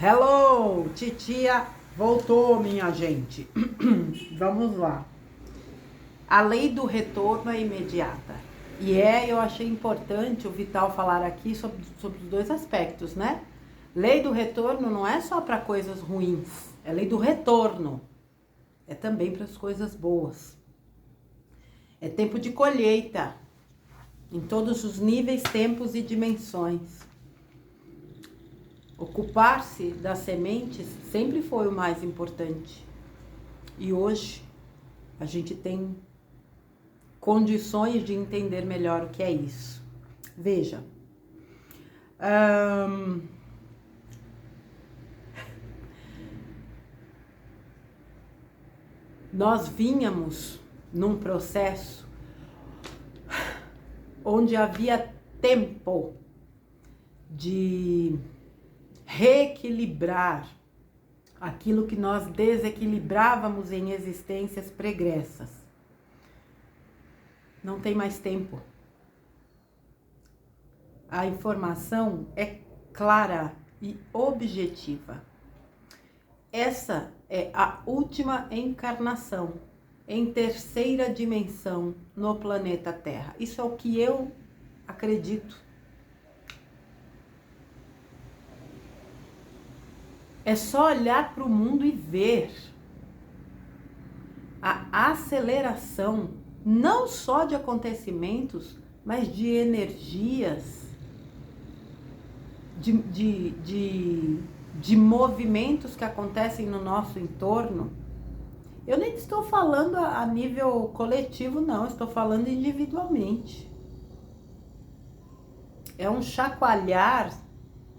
Hello, titia voltou, minha gente. Vamos lá. A lei do retorno é imediata. Eu achei importante o Vital falar aqui sobre os dois aspectos, né? Lei do retorno não é só para coisas ruins, é lei do retorno. É também para as coisas boas. É tempo de colheita, em todos os níveis, tempos e dimensões. Ocupar-se das sementes sempre foi o mais importante. E hoje a gente tem condições de entender melhor o que é isso. Veja, nós vínhamos num processo onde havia tempo de reequilibrar aquilo que nós desequilibrávamos em existências pregressas. Não tem mais tempo. A informação é clara e objetiva. Essa é a última encarnação em terceira dimensão no planeta Terra. Isso é o que eu acredito. É só olhar para o mundo e ver a aceleração, não só de acontecimentos, mas de energias, de movimentos que acontecem no nosso entorno. Eu nem estou falando a nível coletivo, não, estou falando individualmente. É um chacoalhar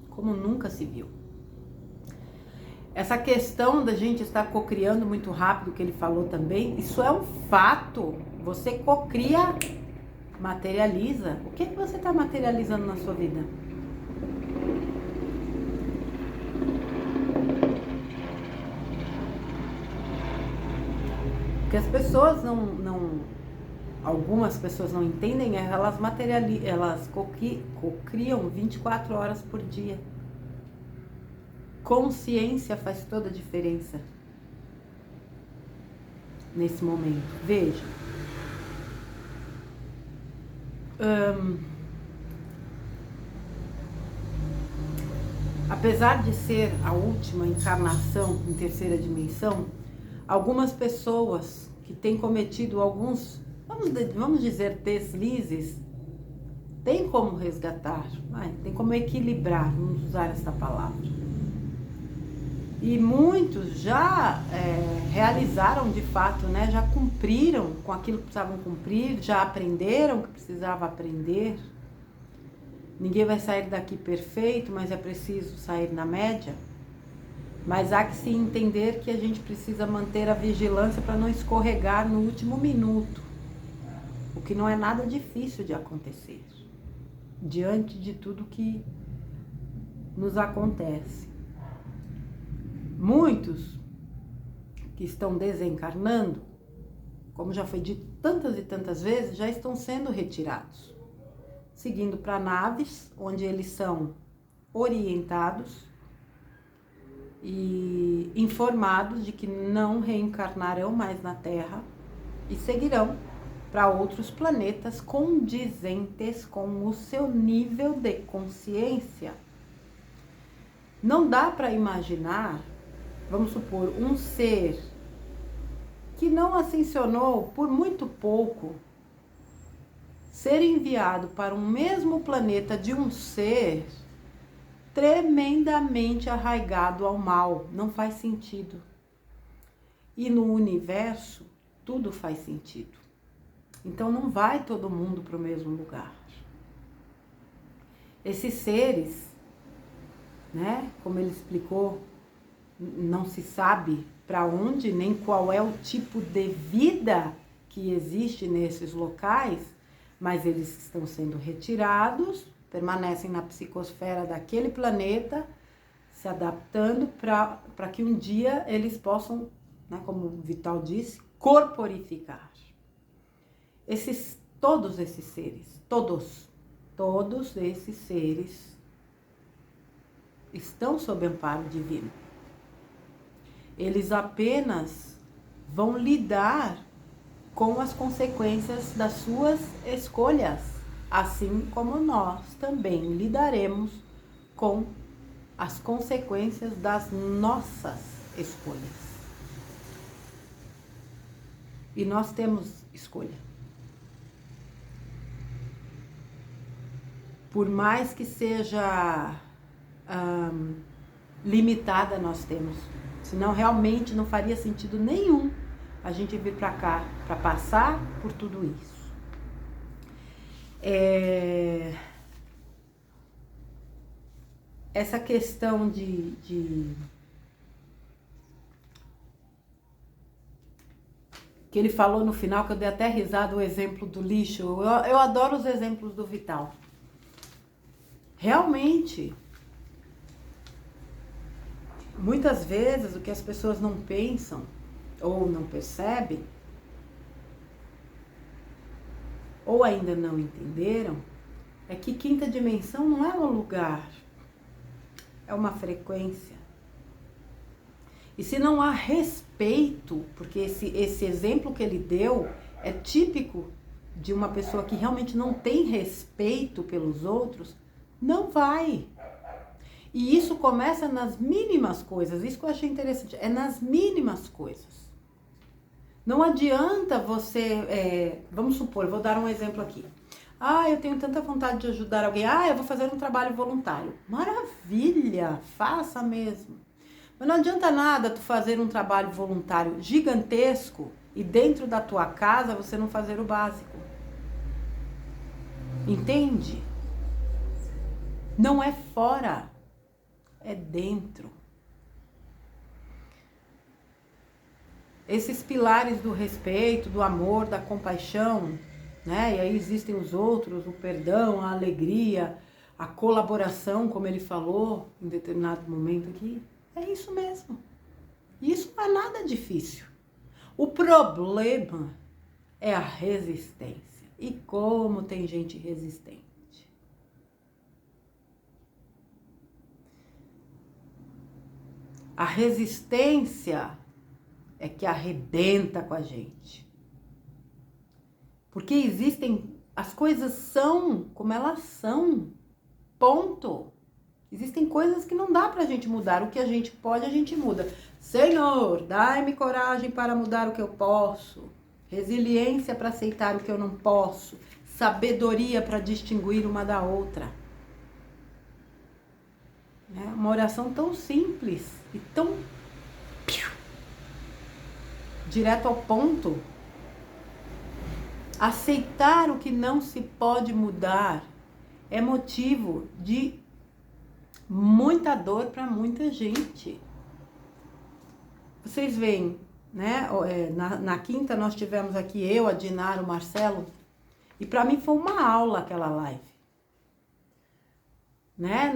como nunca se viu. Essa questão da gente estar cocriando muito rápido, que ele falou também, isso é um fato. Você cocria, materializa. O que você está materializando na sua vida? O que as pessoas algumas pessoas não entendem é que elas cocriam 24 horas por dia. Consciência faz toda a diferença nesse momento. Veja, apesar de ser a última encarnação em terceira dimensão, algumas pessoas que têm cometido alguns, vamos dizer, deslizes, tem como resgatar, tem como equilibrar, vamos usar essa palavra. E muitos já realizaram de fato, né? Já cumpriram com aquilo que precisavam cumprir, já aprenderam o que precisava aprender. Ninguém vai sair daqui perfeito, mas é preciso sair na média. Mas há que se entender que a gente precisa manter a vigilância para não escorregar no último minuto. O que não é nada difícil de acontecer, diante de tudo que nos acontece. Muitos que estão desencarnando, como já foi dito tantas e tantas vezes, já estão sendo retirados, seguindo para naves onde eles são orientados e informados de que não reencarnarão mais na Terra e seguirão para outros planetas condizentes com o seu nível de consciência. Não dá para imaginar, vamos supor, um ser que não ascensionou por muito pouco, ser enviado para um mesmo planeta de um ser tremendamente arraigado ao mal. Não faz sentido. E no universo, tudo faz sentido. Então não vai todo mundo para o mesmo lugar. Esses seres, né, como ele explicou, não se sabe para onde, nem qual é o tipo de vida que existe nesses locais, mas eles estão sendo retirados, permanecem na psicosfera daquele planeta, se adaptando para que um dia eles possam, né, como o Vital disse, corporificar. Todos esses seres estão sob amparo divino. Eles apenas vão lidar com as consequências das suas escolhas, assim como nós também lidaremos com as consequências das nossas escolhas. E nós temos escolha. Por mais que seja limitada, nós temos. Senão realmente não faria sentido nenhum a gente vir para cá para passar por tudo isso. Essa questão de que ele falou no final, que eu dei até risada, o exemplo do lixo. Eu adoro os exemplos do Vital. Realmente, muitas vezes o que as pessoas não pensam ou não percebem, ou ainda não entenderam, é que quinta dimensão não é um lugar, é uma frequência. E se não há respeito, porque esse exemplo que ele deu é típico de uma pessoa que realmente não tem respeito pelos outros, não vai. E isso começa nas mínimas coisas, isso que eu achei interessante, é nas mínimas coisas. Não adianta você, vamos supor, vou dar um exemplo aqui. Eu tenho tanta vontade de ajudar alguém, eu vou fazer um trabalho voluntário. Maravilha, faça mesmo. Mas não adianta nada tu fazer um trabalho voluntário gigantesco e dentro da tua casa você não fazer o básico. Entende? Não é fora, é dentro. Esses pilares do respeito, do amor, da compaixão, né? E aí existem os outros, o perdão, a alegria, a colaboração, como ele falou em determinado momento aqui. É isso mesmo. Isso não é nada difícil. O problema é a resistência. E como tem gente resistente. A resistência é que arrebenta com a gente. Porque as coisas são como elas são. Ponto. Existem coisas que não dá pra gente mudar. O que a gente pode, a gente muda. Senhor, dai-me coragem para mudar o que eu posso. Resiliência para aceitar o que eu não posso. Sabedoria para distinguir uma da outra. Uma oração tão simples e tão direto ao ponto. Aceitar o que não se pode mudar é motivo de muita dor para muita gente. Vocês veem, né? Na quinta nós tivemos aqui eu, a Dinara, o Marcelo, e para mim foi uma aula aquela live, né?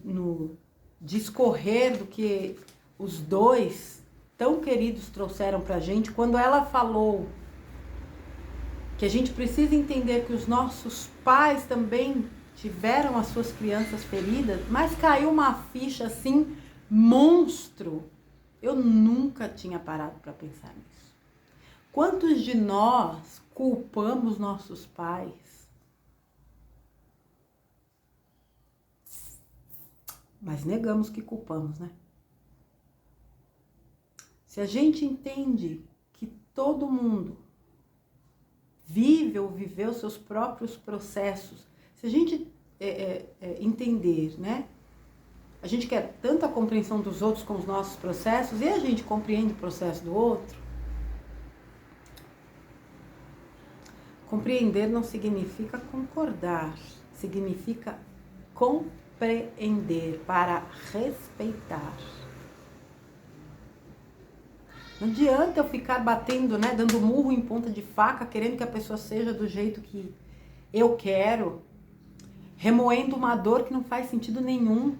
No discorrer do que os dois tão queridos trouxeram pra gente, quando ela falou que a gente precisa entender que os nossos pais também tiveram as suas crianças feridas, mas caiu uma ficha assim, monstro. Eu nunca tinha parado para pensar nisso. Quantos de nós culpamos nossos pais? Mas negamos que culpamos, né? Se a gente entende que todo mundo vive ou viveu seus próprios processos, se a gente entender, né? A gente quer tanto a compreensão dos outros com os nossos processos e a gente compreende o processo do outro. Compreender não significa concordar, significa compreender para respeitar. Não adianta eu ficar batendo, né, dando murro em ponta de faca, querendo que a pessoa seja do jeito que eu quero, remoendo uma dor que não faz sentido nenhum,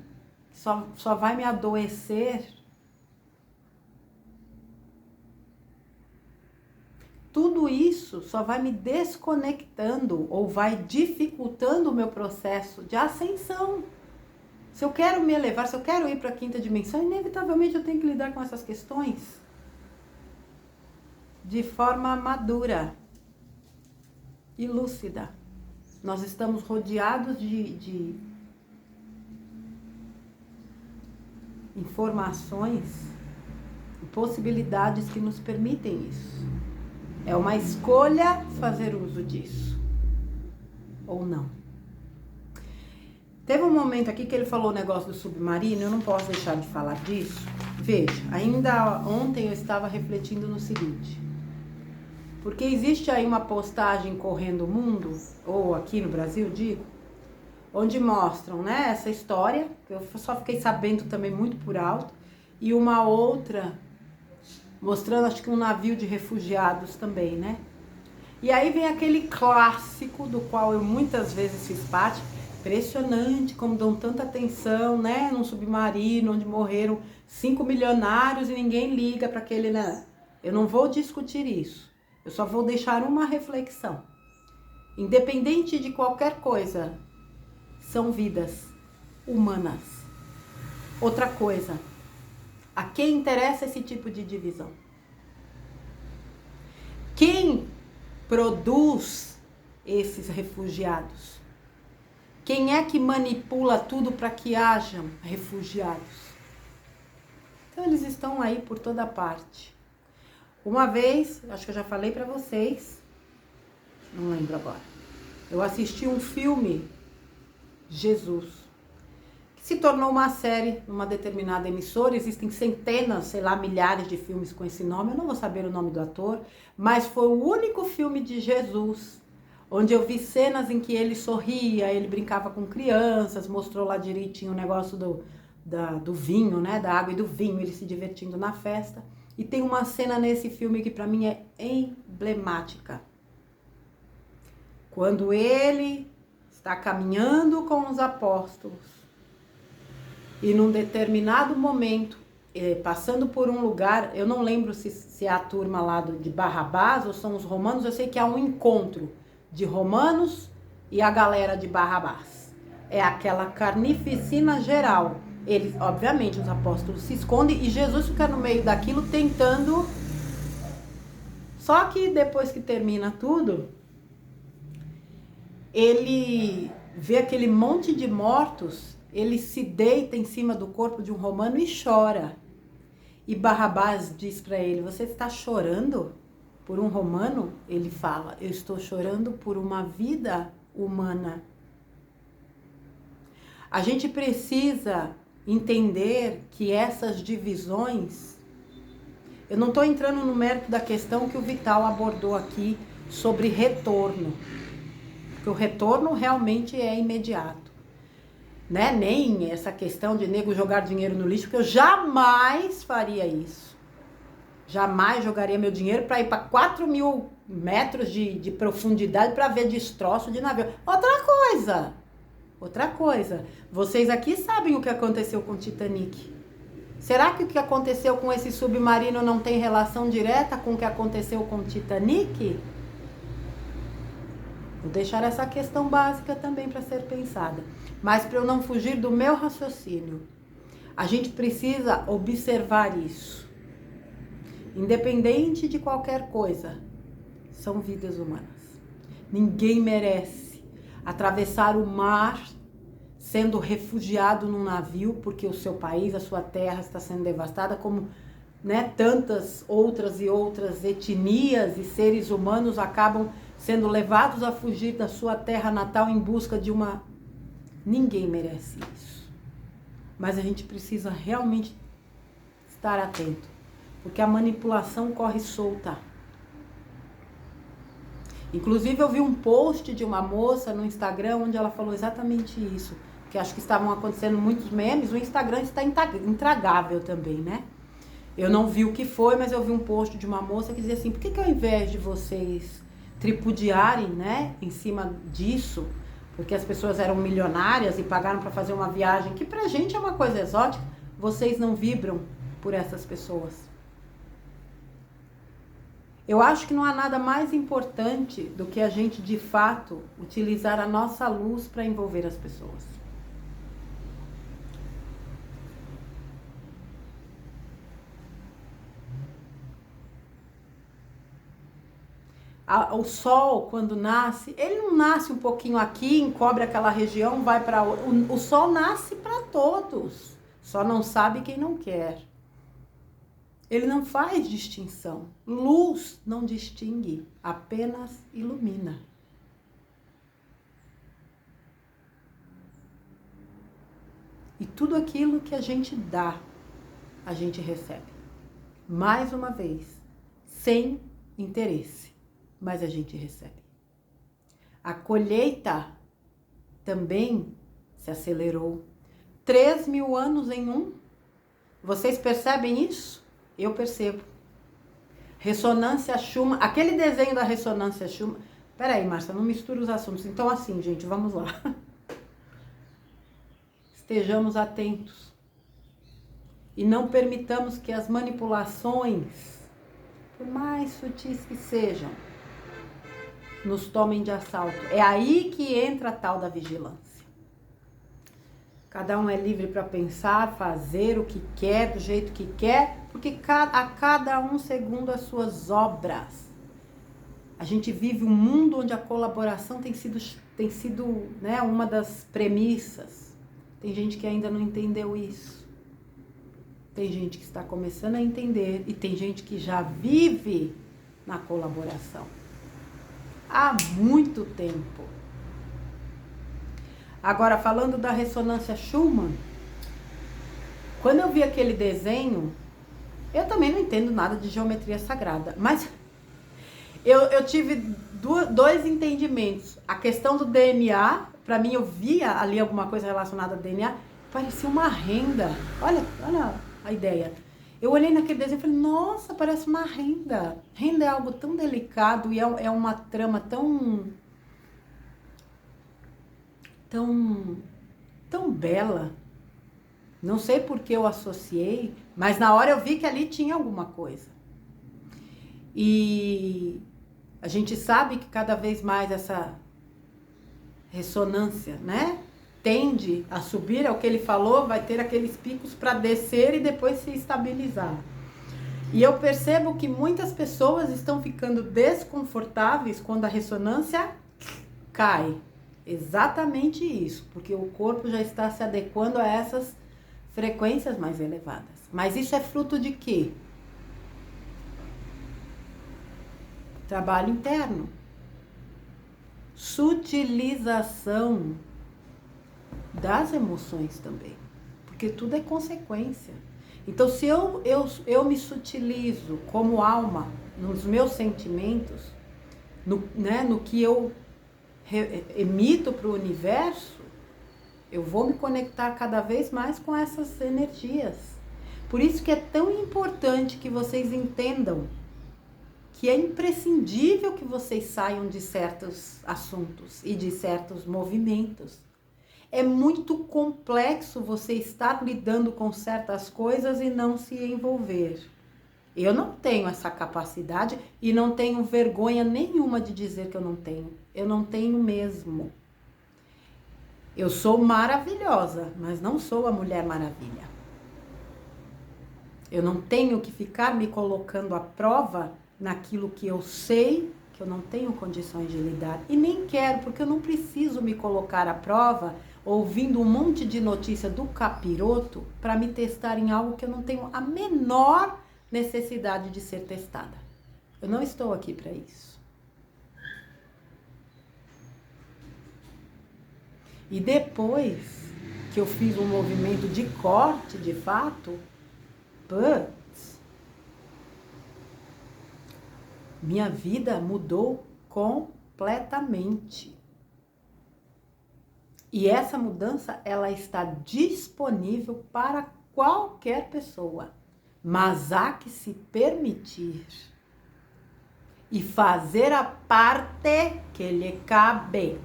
que só vai me adoecer. Tudo isso só vai me desconectando ou vai dificultando o meu processo de ascensão. Se eu quero me elevar, se eu quero ir para a quinta dimensão, inevitavelmente eu tenho que lidar com essas questões de forma madura e lúcida. Nós estamos rodeados de informações e possibilidades que nos permitem isso. É uma escolha fazer uso disso ou não. Teve um momento aqui que ele falou o negócio do submarino, eu não posso deixar de falar disso. Veja, ainda ontem eu estava refletindo no seguinte: porque existe aí uma postagem correndo o mundo, ou aqui no Brasil, digo, onde mostram, né, essa história, que eu só fiquei sabendo também muito por alto, e uma outra mostrando, acho que um navio de refugiados também, né? E aí vem aquele clássico do qual eu muitas vezes fiz parte. Impressionante como dão tanta atenção, né, num submarino onde morreram 5 milionários e ninguém liga para aquele, né? Eu não vou discutir isso. Eu só vou deixar uma reflexão. Independente de qualquer coisa, são vidas humanas. Outra coisa, a quem interessa esse tipo de divisão? Quem produz esses refugiados? Quem é que manipula tudo para que hajam refugiados? Então eles estão aí por toda parte. Uma vez, acho que eu já falei para vocês, não lembro agora, eu assisti um filme, Jesus, que se tornou uma série numa determinada emissora. Existem centenas, sei lá, milhares de filmes com esse nome, eu não vou saber o nome do ator, mas foi o único filme de Jesus onde eu vi cenas em que ele sorria, ele brincava com crianças, mostrou lá direitinho o negócio do vinho, né, da água e do vinho, ele se divertindo na festa. E tem uma cena nesse filme que para mim é emblemática. Quando ele está caminhando com os apóstolos e num determinado momento, passando por um lugar, eu não lembro se é a turma lá de Barrabás ou são os romanos, eu sei que há um encontro de romanos e a galera de Barrabás. É aquela carnificina geral. Eles, obviamente, os apóstolos se escondem e Jesus fica no meio daquilo tentando. Só que depois que termina tudo, ele vê aquele monte de mortos, ele se deita em cima do corpo de um romano e chora. E Barrabás diz para ele: você está chorando por um romano? Ele fala: eu estou chorando por uma vida humana. A gente precisa entender que essas divisões, eu não estou entrando no mérito da questão que o Vital abordou aqui sobre retorno, porque o retorno realmente é imediato, né? Nem essa questão de nego jogar dinheiro no lixo, porque eu jamais faria isso. Jamais jogaria meu dinheiro para ir para 4.000 metros de profundidade para ver destroço de navio. Outra coisa, vocês aqui sabem o que aconteceu com o Titanic. Será que o que aconteceu com esse submarino não tem relação direta com o que aconteceu com o Titanic? Vou deixar essa questão básica também para ser pensada. Mas para eu não fugir do meu raciocínio, a gente precisa observar isso. Independente de qualquer coisa, são vidas humanas. Ninguém merece atravessar o mar sendo refugiado num navio porque o seu país, a sua terra está sendo devastada, como, né, tantas outras e outras etnias e seres humanos acabam sendo levados a fugir da sua terra natal em busca de uma... Ninguém merece isso. Mas a gente precisa realmente estar atento, porque a manipulação corre solta. Inclusive eu vi um post de uma moça no Instagram onde ela falou exatamente isso, que acho que estavam acontecendo muitos memes. O Instagram está intragável também, né? Eu não vi o que foi, mas eu vi um post de uma moça que dizia assim: por que ao invés de vocês tripudiarem, né, em cima disso, porque as pessoas eram milionárias e pagaram para fazer uma viagem que pra gente é uma coisa exótica, vocês não vibram por essas pessoas? Eu acho que não há nada mais importante do que a gente, de fato, utilizar a nossa luz para envolver as pessoas. O sol, quando nasce, ele não nasce um pouquinho aqui, encobre aquela região, vai para o sol nasce para todos, só não sabe quem não quer. Ele não faz distinção. Luz não distingue, apenas ilumina. E tudo aquilo que a gente dá, a gente recebe. Mais uma vez, sem interesse, mas a gente recebe. A colheita também se acelerou. 3.000 anos em um. Vocês percebem isso? Eu percebo. Ressonância Schumann, aquele desenho da ressonância Schumann. Peraí, Márcia, não mistura os assuntos. Então assim, gente, vamos lá. Estejamos atentos. E não permitamos que as manipulações, por mais sutis que sejam, nos tomem de assalto. É aí que entra a tal da vigilância. Cada um é livre para pensar, fazer o que quer, do jeito que quer, porque a cada um segundo as suas obras. A gente vive um mundo onde a colaboração tem sido, né, uma das premissas. Tem gente que ainda não entendeu isso. Tem gente que está começando a entender e tem gente que já vive na colaboração há muito tempo. Agora, falando da ressonância Schumann, quando eu vi aquele desenho, eu também não entendo nada de geometria sagrada, mas eu tive dois entendimentos. A questão do DNA, para mim eu via ali alguma coisa relacionada ao DNA, parecia uma renda. Olha a ideia. Eu olhei naquele desenho e falei, nossa, parece uma renda. Renda é algo tão delicado e é uma trama tão bela. Não sei por que eu associei, mas na hora eu vi que ali tinha alguma coisa. E a gente sabe que cada vez mais essa ressonância, né, tende a subir, é o que ele falou, vai ter aqueles picos para descer e depois se estabilizar. E eu percebo que muitas pessoas estão ficando desconfortáveis quando a ressonância cai. Exatamente isso, porque o corpo já está se adequando a essas frequências mais elevadas. Mas isso é fruto de quê? Trabalho interno. Sutilização das emoções também, porque tudo é consequência. Então, se eu me sutilizo como alma, nos meus sentimentos, no que eu emito para o universo, eu vou me conectar cada vez mais com essas energias. Por isso que é tão importante que vocês entendam que é imprescindível que vocês saiam de certos assuntos e de certos movimentos. É muito complexo você estar lidando com certas coisas e não se envolver. Eu não tenho essa capacidade e não tenho vergonha nenhuma de dizer que eu não tenho. Eu não tenho mesmo. Eu sou maravilhosa, mas não sou a Mulher Maravilha. Eu não tenho que ficar me colocando à prova naquilo que eu sei que eu não tenho condições de lidar. E nem quero, porque eu não preciso me colocar à prova ouvindo um monte de notícia do capiroto para me testar em algo que eu não tenho a menor necessidade de ser testada. Eu não estou aqui para isso. E depois que eu fiz um movimento de corte, de fato, minha vida mudou completamente. E essa mudança, ela está disponível para qualquer pessoa. Mas há que se permitir e fazer a parte que lhe cabe.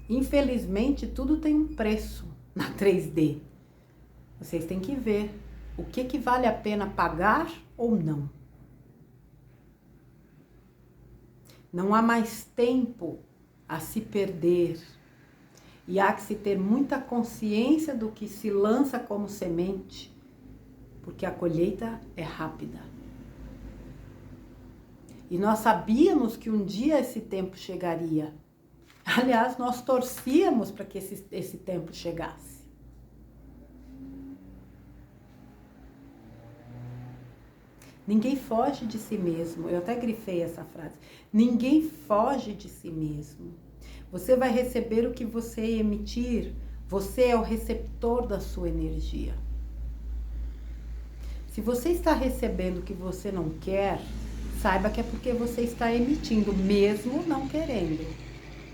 Infelizmente, tudo tem um preço na 3D. Vocês têm que ver o que vale a pena pagar ou não. Não há mais tempo a se perder. E há que se ter muita consciência do que se lança como semente, porque a colheita é rápida. E nós sabíamos que um dia esse tempo chegaria. Aliás, nós torcíamos para que esse tempo chegasse. Ninguém foge de si mesmo. Eu até grifei essa frase. Ninguém foge de si mesmo. Você vai receber o que você emitir. Você é o receptor da sua energia. Se você está recebendo o que você não quer, saiba que é porque você está emitindo, mesmo não querendo.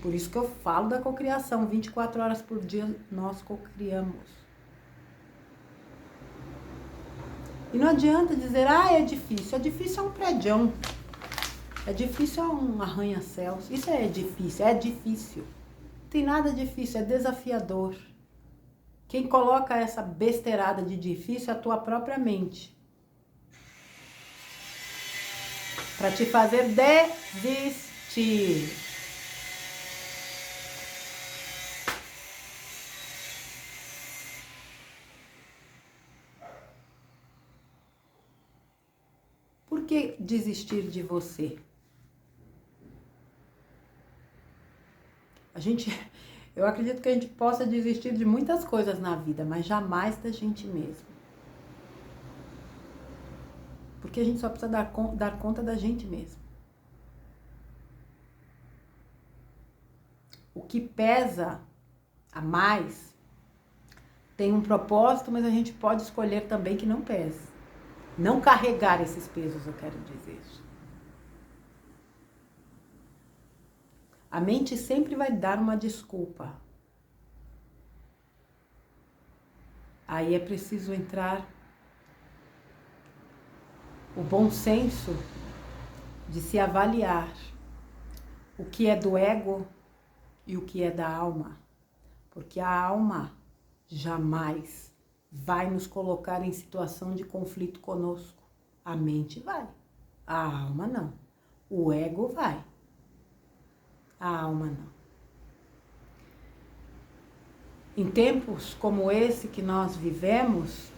Por isso que eu falo da cocriação. 24 horas por dia nós cocriamos. E não adianta dizer, é difícil. É difícil é um prédião. É difícil é um arranha-céus. Isso é difícil, é difícil. Não tem nada difícil, é desafiador. Quem coloca essa besteirada de difícil é a tua própria mente. Para te fazer desistir. Por que desistir de você? Eu acredito que a gente possa desistir de muitas coisas na vida, mas jamais da gente mesmo. Porque a gente só precisa dar conta da gente mesmo. O que pesa a mais tem um propósito, mas a gente pode escolher também que não pese. Não carregar esses pesos, eu quero dizer. A mente sempre vai dar uma desculpa. Aí é preciso entrar o bom senso de se avaliar o que é do ego e o que é da alma. Porque a alma jamais vai nos colocar em situação de conflito conosco. A mente vai, a alma não. O ego vai, a alma não. Em tempos como esse que nós vivemos,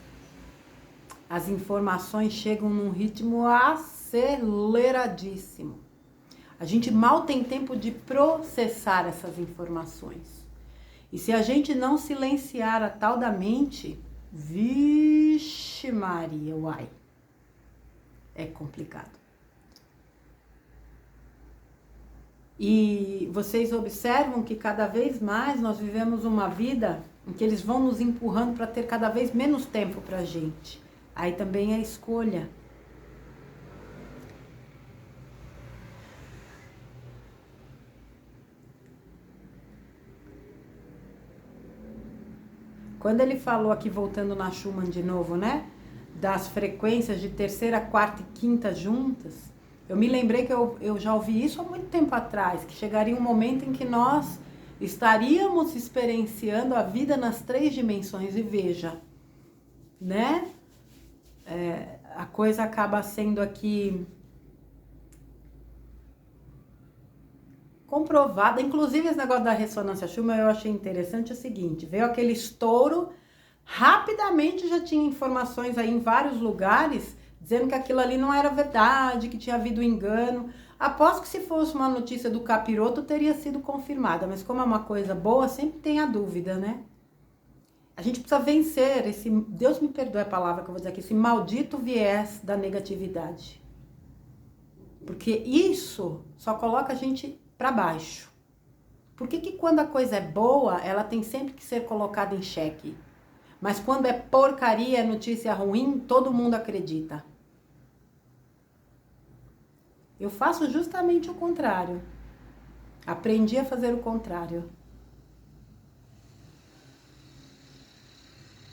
as informações chegam num ritmo aceleradíssimo. A gente mal tem tempo de processar essas informações. E se a gente não silenciar a tal da mente, vixe Maria, uai, é complicado. E vocês observam que cada vez mais nós vivemos uma vida em que eles vão nos empurrando para ter cada vez menos tempo para a gente. Aí também é escolha. Quando ele falou aqui, voltando na Schumann de novo, né? Das frequências de terceira, quarta e quinta juntas, eu me lembrei que eu já ouvi isso há muito tempo atrás, que chegaria um momento em que nós estaríamos experienciando a vida nas 3 dimensões. E veja, né? A coisa acaba sendo aqui comprovada. Inclusive, esse negócio da ressonância Schumann eu achei interessante. É o seguinte, veio aquele estouro, rapidamente já tinha informações aí em vários lugares dizendo que aquilo ali não era verdade, que tinha havido engano. Aposto que se fosse uma notícia do capiroto teria sido confirmada, mas como é uma coisa boa, sempre tem a dúvida, né? A gente precisa vencer esse, Deus me perdoe a palavra que eu vou dizer aqui, esse maldito viés da negatividade. Porque isso só coloca a gente para baixo. Por que quando a coisa é boa, ela tem sempre que ser colocada em xeque? Mas quando é porcaria, é notícia ruim, todo mundo acredita. Eu faço justamente o contrário. Aprendi a fazer o contrário.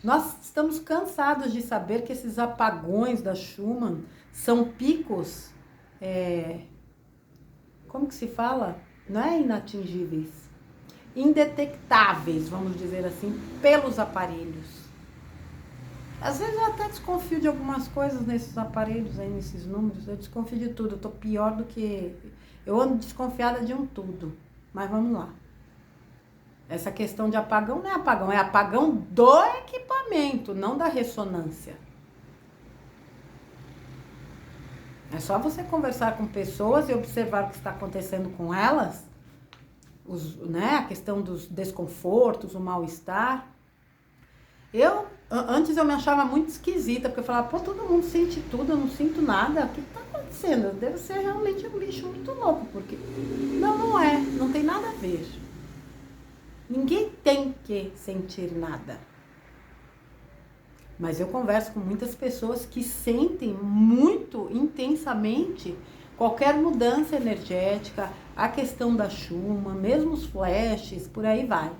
Nós estamos cansados de saber que esses apagões da Schumann são picos, como que se fala? Não é inatingíveis, indetectáveis, vamos dizer assim, pelos aparelhos. Às vezes eu até desconfio de algumas coisas nesses aparelhos aí, nesses números, eu desconfio de tudo, eu tô pior do que... Eu ando desconfiada de um tudo, mas vamos lá. Essa questão de apagão não é apagão do equipamento, não da ressonância. É só você conversar com pessoas e observar o que está acontecendo com elas, né, a questão dos desconfortos, o mal-estar. Antes eu me achava muito esquisita, porque eu falava, pô, todo mundo sente tudo, eu não sinto nada, o que tá acontecendo? Deve ser realmente um bicho muito louco, porque... Não é, não tem nada a ver. Ninguém tem que sentir nada. Mas eu converso com muitas pessoas que sentem muito intensamente qualquer mudança energética, a questão da chuma, mesmo os flashes, por aí vai,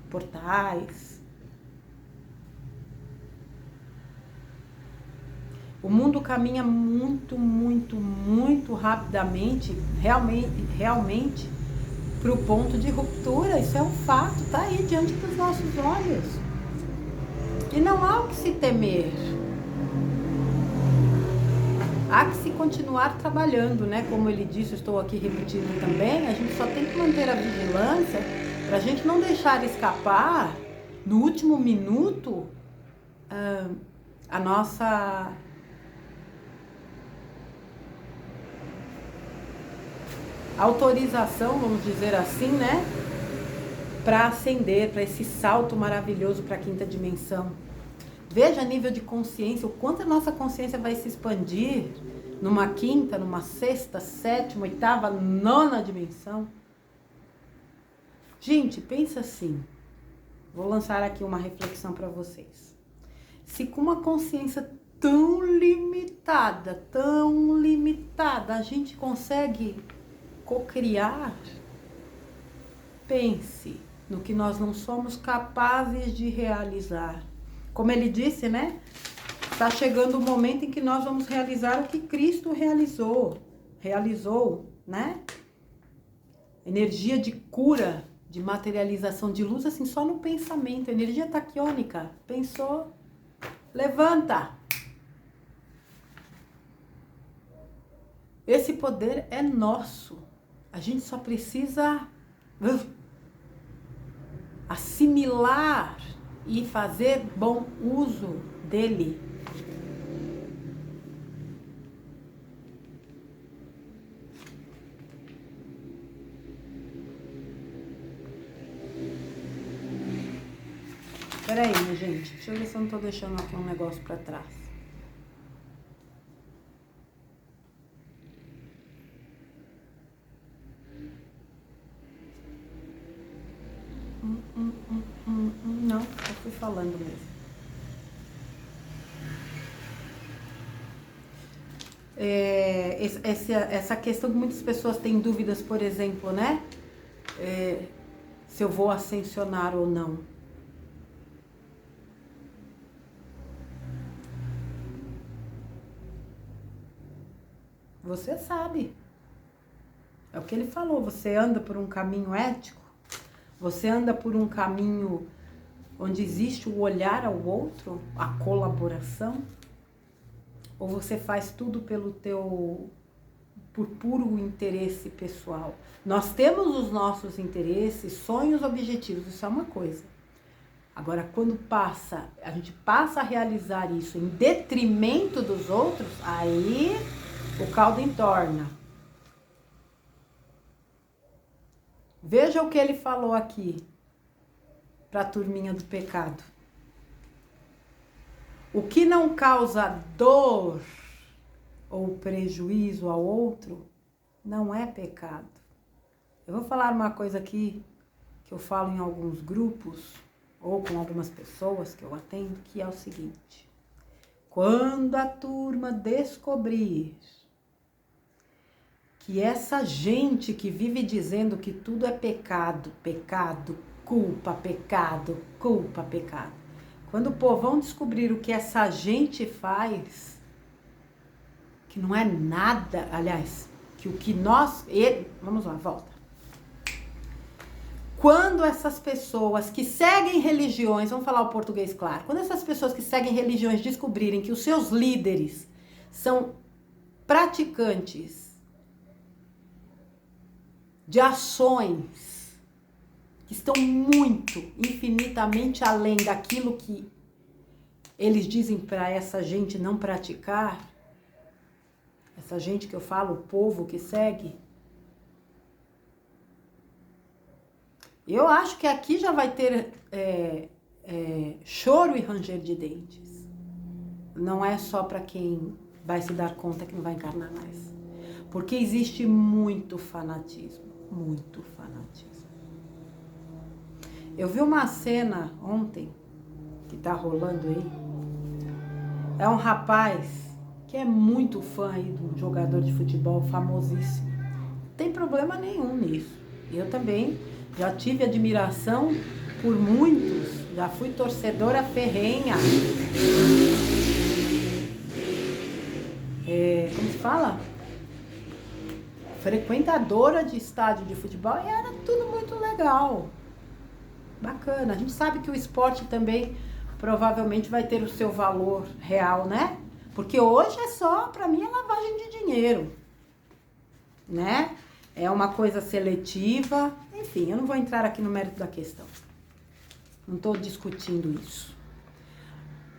portais. O mundo caminha muito, muito, muito rapidamente, realmente para o ponto de ruptura. Isso é um fato, tá aí diante dos nossos olhos. E não há o que se temer. Há que se continuar trabalhando, né? Como ele disse, eu estou aqui repetindo também, a gente só tem que manter a vigilância para a gente não deixar escapar no último minuto a nossa autorização, vamos dizer assim, né? Para ascender, para esse salto maravilhoso para a quinta dimensão. Veja a nível de consciência, o quanto a nossa consciência vai se expandir numa quinta, numa sexta, sétima, oitava, nona dimensão. Gente, pensa assim, vou lançar aqui uma reflexão para vocês. Se com uma consciência tão limitada, a gente consegue cocriar, pense no que nós não somos capazes de realizar. Como ele disse, né? Está chegando o momento em que nós vamos realizar o que Cristo realizou, né? Energia de cura, de materialização de luz, assim, só no pensamento. Energia taquiônica. Pensou, levanta. Esse poder é nosso. A gente só precisa assimilar e fazer bom uso dele. Peraí, minha gente, deixa eu ver se eu não tô deixando aqui um negócio pra trás. Não, eu fui falando mesmo. Essa questão que muitas pessoas têm dúvidas, por exemplo, né? Se eu vou ascensionar ou não. Você sabe. É o que ele falou, você anda por um caminho ético, você anda por um caminho onde existe o olhar ao outro, a colaboração, ou você faz tudo por puro interesse pessoal. Nós temos os nossos interesses, sonhos, objetivos, isso é uma coisa. Agora, quando a gente passa a realizar isso em detrimento dos outros, aí o caldo entorna. Veja o que ele falou aqui para a turminha do pecado. O que não causa dor ou prejuízo ao outro não é pecado. Eu vou falar uma coisa aqui que eu falo em alguns grupos ou com algumas pessoas que eu atendo, que é o seguinte: quando a turma descobrir que essa gente que vive dizendo que tudo é pecado, culpa, pecado, quando o povão descobrir o que essa gente faz, que não é nada, aliás, que o que vamos lá, volta. Quando essas pessoas que seguem religiões, vamos falar o português claro, quando essas pessoas que seguem religiões descobrirem que os seus líderes são praticantes de ações que estão muito, infinitamente além daquilo que eles dizem para essa gente não praticar, essa gente que eu falo, o povo que segue, eu acho que aqui já vai ter choro e ranger de dentes. Não é só para quem vai se dar conta que não vai encarnar mais. Porque existe muito fanatismo, muito fanatismo. Eu vi uma cena ontem, que tá rolando aí, é um rapaz que é muito fã aí de um jogador de futebol famosíssimo. Não tem problema nenhum nisso. Eu também já tive admiração por muitos, já fui torcedora ferrenha. Como se fala? Frequentadora de estádio de futebol e era tudo muito legal. Bacana. A gente sabe que o esporte também provavelmente vai ter o seu valor real, né? Porque hoje é só, pra mim, é lavagem de dinheiro, né? É uma coisa seletiva. Enfim, eu não vou entrar aqui no mérito da questão. Não tô discutindo isso.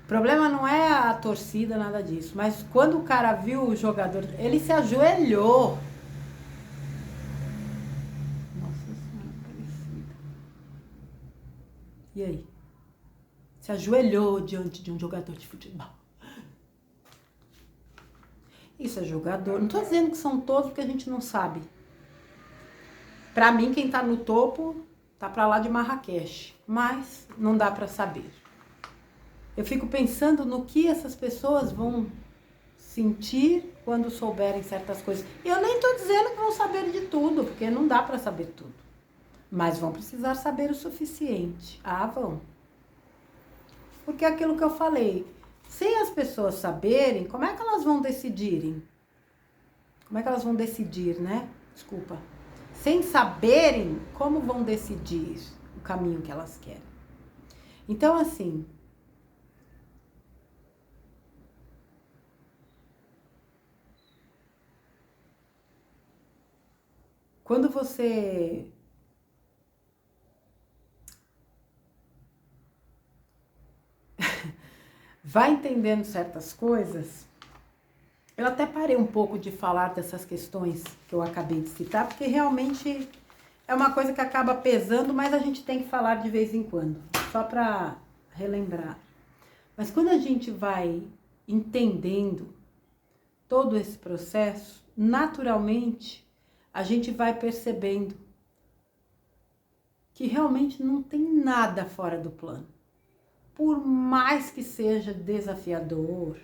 O problema não é a torcida, nada disso. Mas quando o cara viu o jogador, ele se ajoelhou. Nossa Senhora Aparecida. E aí? Se ajoelhou diante de um jogador de futebol. Isso é jogador. Não tô dizendo que são todos, porque a gente não sabe. Pra mim, quem tá no topo, tá pra lá de Marrakech. Mas não dá pra saber. Eu fico pensando no que essas pessoas vão sentir quando souberem certas coisas. E eu nem tô dizendo que vão saber de tudo, porque não dá pra saber tudo. Mas vão precisar saber o suficiente. Ah, vão. Porque é aquilo que eu falei, sem as pessoas saberem, como é que elas vão decidirem? Como é que elas vão decidir, né? Desculpa. Sem saberem, como vão decidir o caminho que elas querem? Então, assim, quando você vai entendendo certas coisas, eu até parei um pouco de falar dessas questões que eu acabei de citar, porque realmente é uma coisa que acaba pesando, mas a gente tem que falar de vez em quando, só para relembrar. Mas quando a gente vai entendendo todo esse processo, naturalmente a gente vai percebendo que realmente não tem nada fora do plano. Por mais que seja desafiador,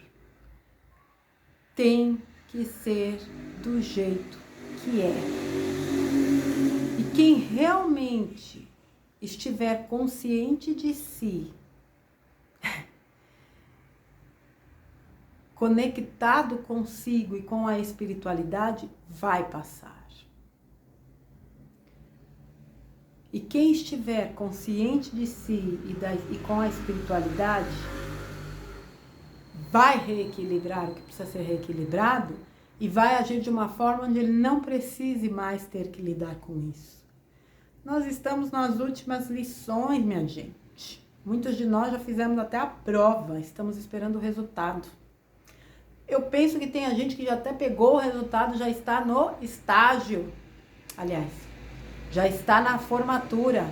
tem que ser do jeito que é. E quem realmente estiver consciente de si, conectado consigo e com a espiritualidade, vai passar. E quem estiver consciente de si e com a espiritualidade, vai reequilibrar o que precisa ser reequilibrado e vai agir de uma forma onde ele não precise mais ter que lidar com isso. Nós estamos nas últimas lições, minha gente. Muitos de nós já fizemos até a prova, estamos esperando o resultado. Eu penso que tem a gente que já até pegou o resultado, já está no estágio. Aliás, já está na formatura.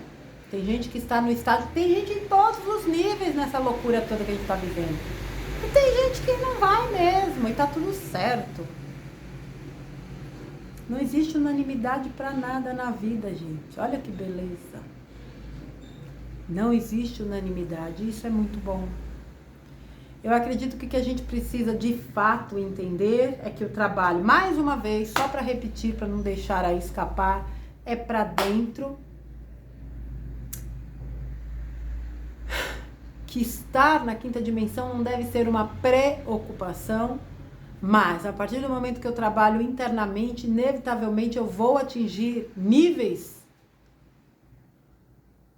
Tem gente que está no estágio, tem gente em todos os níveis nessa loucura toda que a gente está vivendo. E tem gente que não vai mesmo, e tá tudo certo. Não existe unanimidade para nada na vida, gente. Olha que beleza. Não existe unanimidade, isso é muito bom. Eu acredito que o que a gente precisa de fato entender é que o trabalho, mais uma vez, só para repetir, para não deixar aí escapar, é para dentro. Que estar na quinta dimensão não deve ser uma preocupação, mas a partir do momento que eu trabalho internamente, inevitavelmente eu vou atingir níveis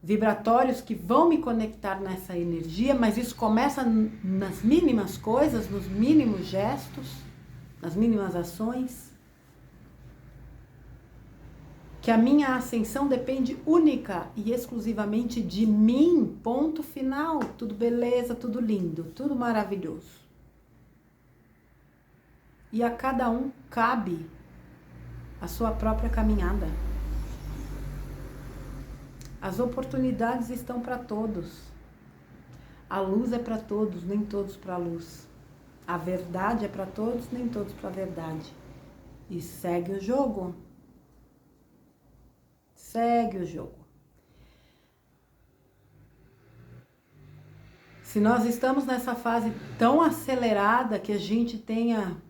vibratórios que vão me conectar nessa energia, mas isso começa nas mínimas coisas, nos mínimos gestos, nas mínimas ações. Que a minha ascensão depende única e exclusivamente de mim, ponto final. Tudo beleza, tudo lindo, tudo maravilhoso. E a cada um cabe a sua própria caminhada. As oportunidades estão para todos. A luz é para todos, nem todos para a luz. A verdade é para todos, nem todos para a verdade. E segue o jogo. Segue o jogo. Se nós estamos nessa fase tão acelerada que a gente tenha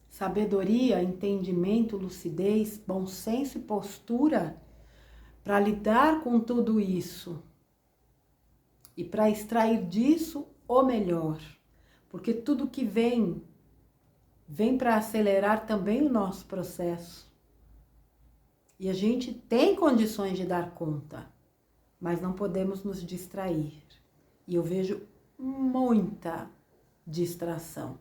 sabedoria, entendimento, lucidez, bom senso e postura para lidar com tudo isso e para extrair disso o melhor, porque tudo que vem para acelerar também o nosso processo. E a gente tem condições de dar conta, mas não podemos nos distrair. E eu vejo muita distração.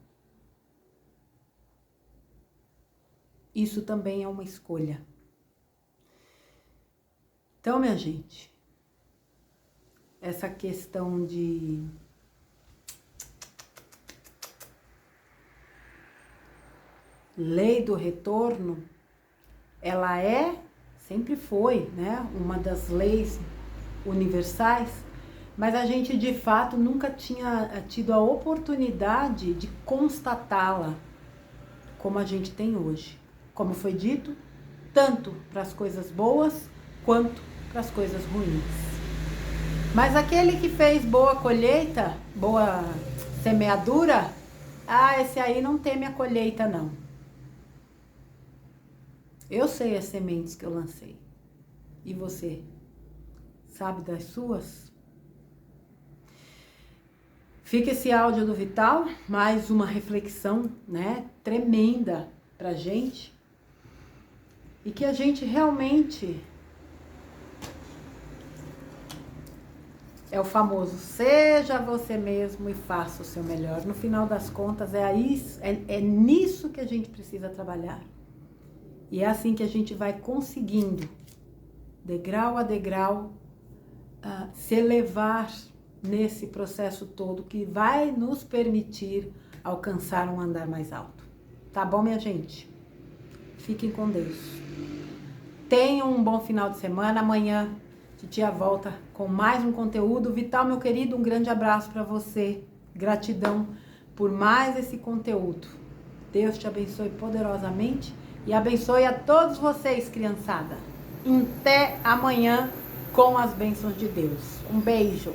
Isso também é uma escolha. Então, minha gente, essa questão de lei do retorno, ela sempre foi, né, uma das leis universais, mas a gente de fato nunca tinha tido a oportunidade de constatá-la como a gente tem hoje. Como foi dito, tanto para as coisas boas quanto para as coisas ruins. Mas aquele que fez boa colheita, boa semeadura, esse aí não teme a colheita não. Eu sei as sementes que eu lancei. E você sabe das suas? Fica esse áudio do Vital, mais uma reflexão, né, tremenda pra gente. E que a gente realmente é o famoso, seja você mesmo e faça o seu melhor. No final das contas, é nisso que a gente precisa trabalhar. E é assim que a gente vai conseguindo, degrau a degrau, se elevar nesse processo todo que vai nos permitir alcançar um andar mais alto. Tá bom, minha gente? Fiquem com Deus. Tenham um bom final de semana. Amanhã Titia volta com mais um conteúdo. Vital, meu querido, um grande abraço para você. Gratidão por mais esse conteúdo. Deus te abençoe poderosamente e abençoe a todos vocês, criançada. Até amanhã com as bênçãos de Deus. Um beijo.